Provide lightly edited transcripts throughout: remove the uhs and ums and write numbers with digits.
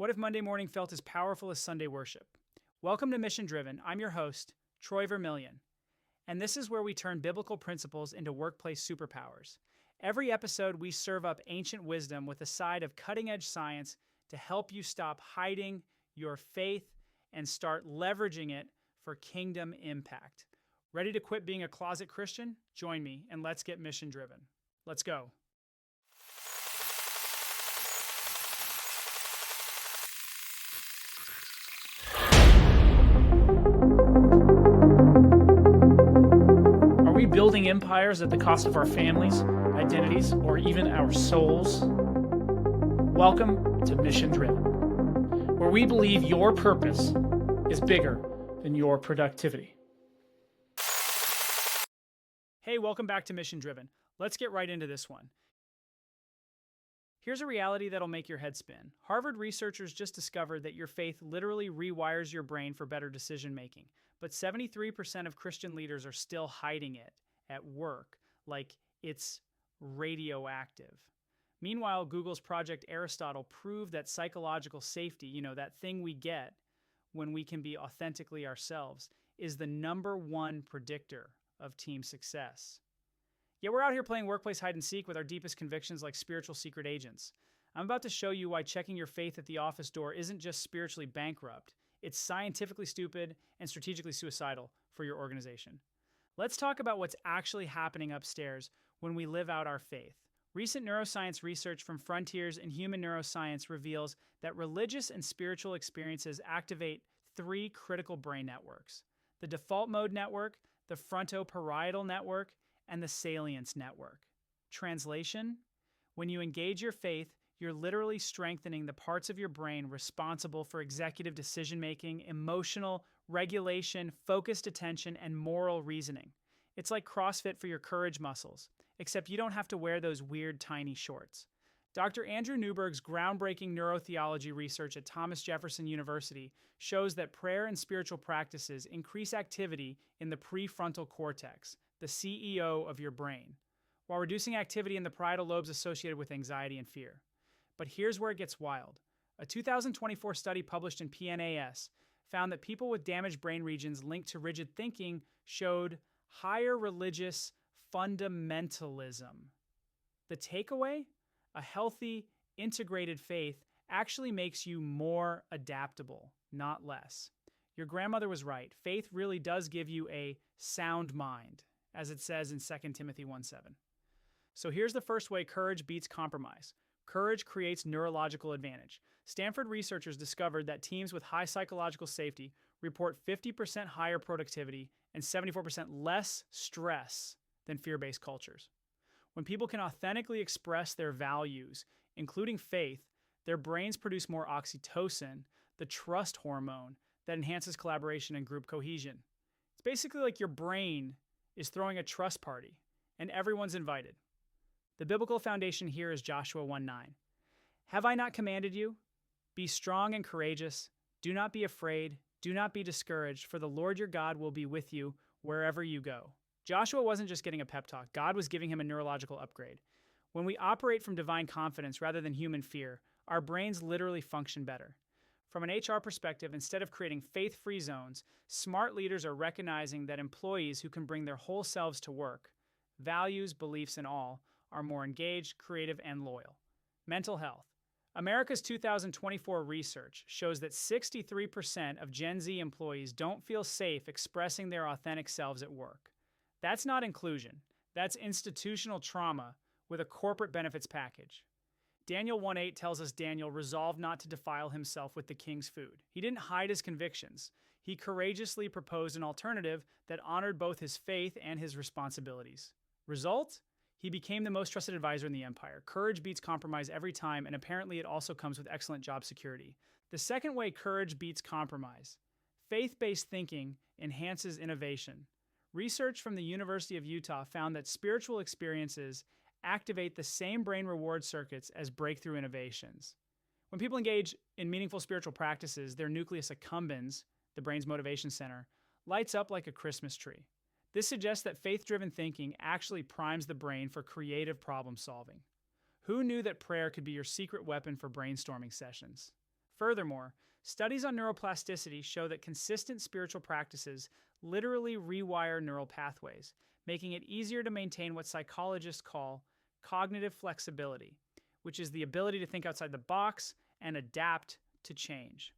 What if Monday morning felt as powerful as Sunday worship? Welcome to Mission Driven. I'm your host, Troy Vermillion, and this is where we turn biblical principles into workplace superpowers. Every episode, we serve up ancient wisdom with a side of cutting-edge science to help you stop hiding your faith and start leveraging it for kingdom impact. Ready to quit being a closet Christian? Join me and let's get mission driven. Let's go. Are we building empires at the cost of our families, identities, or even our souls? Welcome to Mission Driven, where we believe your purpose is bigger than your productivity. Hey, welcome back to Mission Driven. Let's get right into this one. Here's a reality that'll make your head spin. Harvard researchers just discovered that your faith literally rewires your brain for better decision making, but 73% of Christian leaders are still hiding it at work like it's radioactive. Meanwhile, Google's Project Aristotle proved that psychological safety, that thing we get when we can be authentically ourselves, is the number one predictor of team success. Yet we're out here playing workplace hide and seek with our deepest convictions like spiritual secret agents. I'm about to show you why checking your faith at the office door isn't just spiritually bankrupt, it's scientifically stupid and strategically suicidal for your organization. Let's talk about what's actually happening upstairs when we live out our faith. Recent neuroscience research from Frontiers in Human Neuroscience reveals that religious and spiritual experiences activate three critical brain networks: the default mode network, the frontoparietal network, and the salience network. Translation: when you engage your faith, you're literally strengthening the parts of your brain responsible for executive decision-making, emotional regulation, focused attention, and moral reasoning. It's like CrossFit for your courage muscles, except you don't have to wear those weird tiny shorts. Dr. Andrew Newberg's groundbreaking neurotheology research at Thomas Jefferson University shows that prayer and spiritual practices increase activity in the prefrontal cortex, the CEO of your brain, while reducing activity in the parietal lobes associated with anxiety and fear. But here's where it gets wild. A 2024 study published in PNAS found that people with damaged brain regions linked to rigid thinking showed higher religious fundamentalism. The takeaway? A healthy, integrated faith actually makes you more adaptable, not less. Your grandmother was right. Faith really does give you a sound mind, as it says in 2 Timothy 1:7. So here's the first way courage beats compromise. Courage creates neurological advantage. Stanford researchers discovered that teams with high psychological safety report 50% higher productivity and 74% less stress than fear-based cultures. When people can authentically express their values, including faith, their brains produce more oxytocin, the trust hormone that enhances collaboration and group cohesion. It's basically like your brain is throwing a trust party, and everyone's invited. The biblical foundation here is Joshua 1:9. Have I not commanded you? Be strong and courageous. Do not be afraid. Do not be discouraged, for the Lord your God will be with you wherever you go. Joshua wasn't just getting a pep talk. God was giving him a neurological upgrade. When we operate from divine confidence rather than human fear, our brains literally function better. From an HR perspective, instead of creating faith-free zones, smart leaders are recognizing that employees who can bring their whole selves to work, values, beliefs, and all, are more engaged, creative, and loyal. Mental health. America's 2024 research shows that 63% of Gen Z employees don't feel safe expressing their authentic selves at work. That's not inclusion. That's institutional trauma with a corporate benefits package. Daniel 1:8 tells us Daniel resolved not to defile himself with the king's food. He didn't hide his convictions. He courageously proposed an alternative that honored both his faith and his responsibilities. Result? He became the most trusted advisor in the empire. Courage beats compromise every time, and apparently it also comes with excellent job security. The second way courage beats compromise. Faith-based thinking enhances innovation. Research from the University of Utah found that spiritual experiences activate the same brain reward circuits as breakthrough innovations. When people engage in meaningful spiritual practices, their nucleus accumbens, the brain's motivation center, lights up like a Christmas tree. This suggests that faith-driven thinking actually primes the brain for creative problem solving. Who knew that prayer could be your secret weapon for brainstorming sessions? Furthermore, studies on neuroplasticity show that consistent spiritual practices literally rewire neural pathways, making it easier to maintain what psychologists call cognitive flexibility, which is the ability to think outside the box and adapt to change.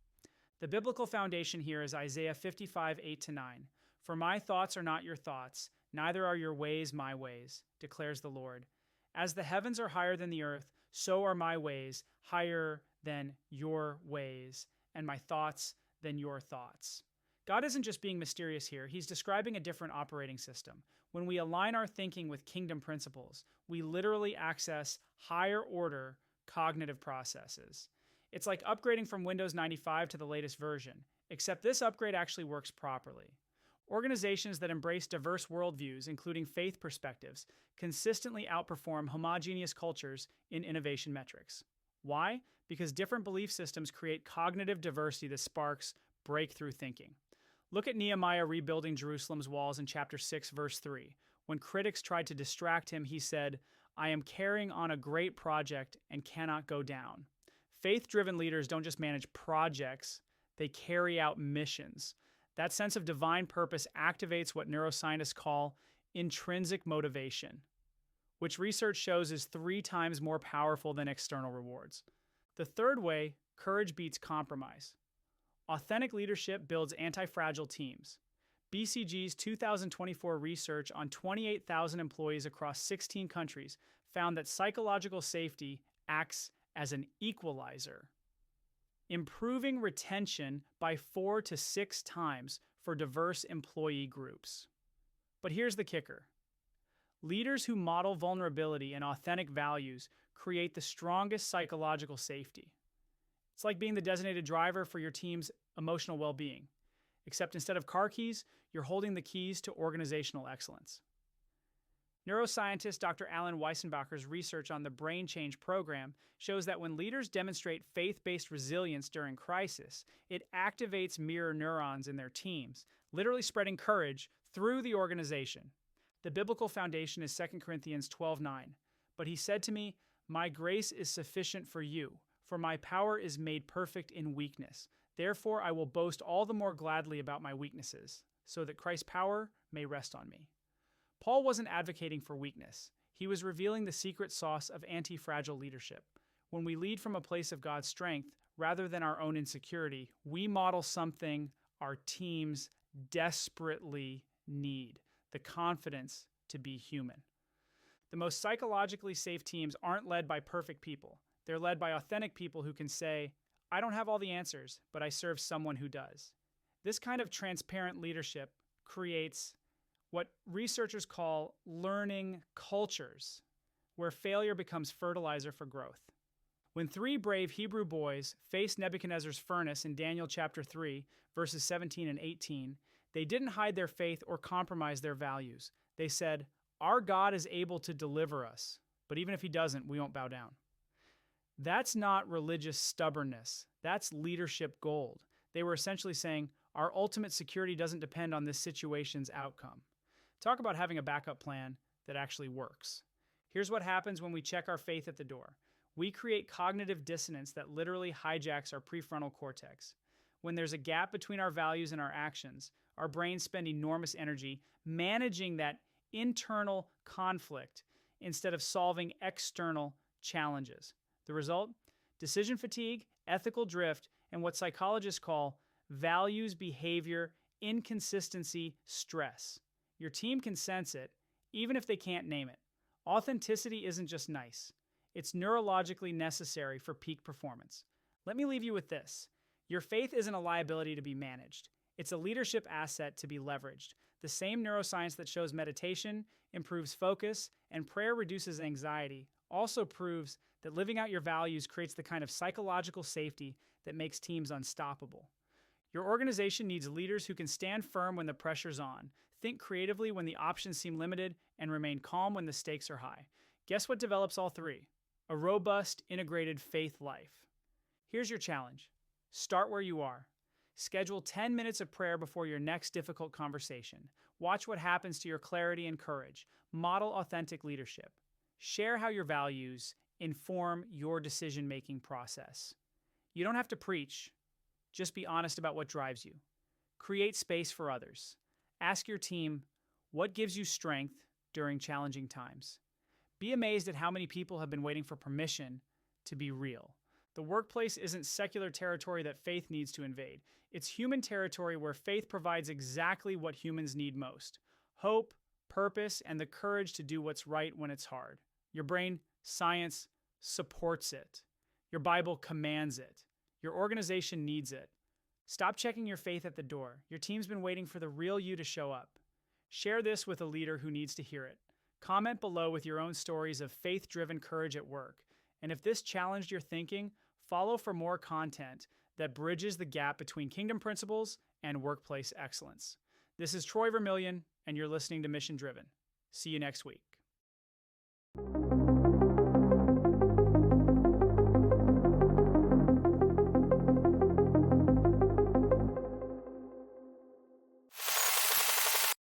The biblical foundation here is Isaiah 55, 8-9. For my thoughts are not your thoughts, neither are your ways my ways, declares the Lord. As the heavens are higher than the earth, so are my ways higher than your ways, and my thoughts than your thoughts. God isn't just being mysterious here, he's describing a different operating system. When we align our thinking with kingdom principles, we literally access higher order cognitive processes. It's like upgrading from Windows 95 to the latest version, except this upgrade actually works properly. Organizations that embrace diverse worldviews, including faith perspectives, consistently outperform homogeneous cultures in innovation metrics. Why? Because different belief systems create cognitive diversity that sparks breakthrough thinking. Look at Nehemiah rebuilding Jerusalem's walls in chapter 6, verse 3. When critics tried to distract him, he said, "I am carrying on a great project and cannot go down." Faith-driven leaders don't just manage projects, they carry out missions. That sense of divine purpose activates what neuroscientists call intrinsic motivation, which research shows is 3 times more powerful than external rewards. The third way, courage beats compromise. Authentic leadership builds anti-fragile teams. BCG's 2024 research on 28,000 employees across 16 countries found that psychological safety acts as an equalizer, improving retention by 4 to 6 times for diverse employee groups. But here's the kicker. Leaders who model vulnerability and authentic values create the strongest psychological safety. It's like being the designated driver for your team's emotional well-being, except instead of car keys, you're holding the keys to organizational excellence. Neuroscientist Dr. Alan Weissenbacher's research on the Brain Change program shows that when leaders demonstrate faith-based resilience during crisis, it activates mirror neurons in their teams, literally spreading courage through the organization. The biblical foundation is 2 Corinthians 12:9. But he said to me, "My grace is sufficient for you, for my power is made perfect in weakness. Therefore I will boast all the more gladly about my weaknesses, so that Christ's power may rest on me." Paul wasn't advocating for weakness. He was revealing the secret sauce of antifragile leadership. When we lead from a place of God's strength, rather than our own insecurity, we model something our teams desperately need: the confidence to be human. The most psychologically safe teams aren't led by perfect people. They're led by authentic people who can say, "I don't have all the answers, but I serve someone who does." This kind of transparent leadership creates what researchers call learning cultures, where failure becomes fertilizer for growth. When 3 brave Hebrew boys faced Nebuchadnezzar's furnace in Daniel chapter 3, verses 17 and 18, they didn't hide their faith or compromise their values. They said, "Our God is able to deliver us, but even if he doesn't, we won't bow down." That's not religious stubbornness. That's leadership gold. They were essentially saying, our ultimate security doesn't depend on this situation's outcome. Talk about having a backup plan that actually works. Here's what happens when we check our faith at the door. We create cognitive dissonance that literally hijacks our prefrontal cortex. When there's a gap between our values and our actions, our brains spend enormous energy managing that internal conflict instead of solving external challenges. The result? Decision fatigue, ethical drift, and what psychologists call values, behavior, inconsistency, stress. Your team can sense it, even if they can't name it. Authenticity isn't just nice. It's neurologically necessary for peak performance. Let me leave you with this. Your faith isn't a liability to be managed. It's a leadership asset to be leveraged. The same neuroscience that shows meditation improves focus and prayer reduces anxiety also proves that living out your values creates the kind of psychological safety that makes teams unstoppable. Your organization needs leaders who can stand firm when the pressure's on, think creatively when the options seem limited, and remain calm when the stakes are high. Guess what develops all 3? A robust, integrated faith life. Here's your challenge. Start where you are. Schedule 10 minutes of prayer before your next difficult conversation. Watch what happens to your clarity and courage. Model authentic leadership. Share how your values inform your decision-making process. You don't have to preach, just be honest about what drives you. Create space for others. Ask your team, what gives you strength during challenging times? Be amazed at how many people have been waiting for permission to be real. The workplace isn't secular territory that faith needs to invade. It's human territory where faith provides exactly what humans need most: hope, purpose, and the courage to do what's right when it's hard. Your brain, science, supports it. Your Bible commands it. Your organization needs it. Stop checking your faith at the door. Your team's been waiting for the real you to show up. Share this with a leader who needs to hear it. Comment below with your own stories of faith-driven courage at work. And if this challenged your thinking, follow for more content that bridges the gap between kingdom principles and workplace excellence. This is Troy Vermillion, and you're listening to Mission Driven. See you next week.